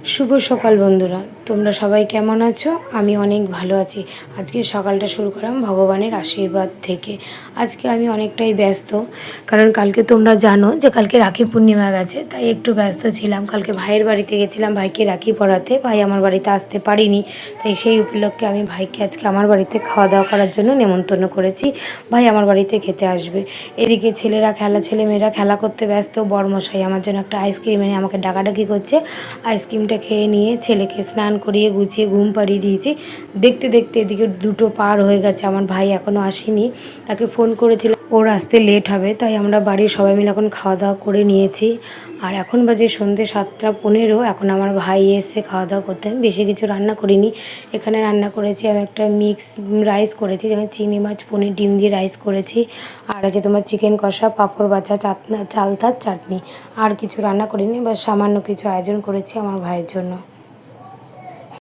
শুভ সকাল বন্ধুরা, তোমরা সবাই কেমন আছো? আমি অনেক ভালো আছি। আজকে সকালটা শুরু করলাম ভগবানের আশীর্বাদ থেকে। আজকে আমি অনেকটাই ব্যস্ত, কারণ কালকে তোমরা জানো যে কালকে রাখি পূর্ণিমা গেছে, তাই একটু ব্যস্ত ছিলাম। কালকে ভাইয়ের বাড়িতে গেছিলাম ভাইকে রাখি পরাতে। ভাই আমার বাড়িতে আসতে পারিনি, তাই সেই উপলক্ষে আমি ভাইকে আজকে আমার বাড়িতে খাওয়া দাওয়া করার জন্য নেমন্তন্ন করেছি। ভাই আমার বাড়িতে খেতে আসবে। এদিকে ছেলেমেয়েরা খেলা করতে ব্যস্ত। বরমশাই আমার জন্য একটা আইসক্রিম এনে আমাকে ডাকাডাকি করছে। আইসক্রিমটা খেয়ে নিয়ে ছেলেকে স্নান করিয়ে গুছিয়ে ঘুম পাড়িয়ে দিয়েছি। দেখতে দেখতে এদিকে 2টো পার হয়ে গেছে, আমার ভাই এখনও আসেনি। তাকে ফোন করেছিলাম, ওর আসতে লেট হবে, তাই আমরা বাড়ির সবাই মিলে এখন খাওয়া দাওয়া করে নিয়েছি। আর এখন বাজে সন্ধ্যে 7টা 15। এখন আমার ভাই এসে খাওয়া দাওয়া করতে। আমি বেশি কিছু রান্না করিনি। এখানে রান্না করেছি আমি একটা মিক্স রাইস করেছি, যেখানে চিংড়ি মাছ পনির ডিম দিয়ে রাইস করেছি। আর আছে তোমার চিকেন কষা, পাঁপড় ভাজা, চালতার চাটনি। আর কিছু রান্না করিনি, বা সামান্য কিছু আয়োজন করেছি আমার ভাইয়ের জন্য।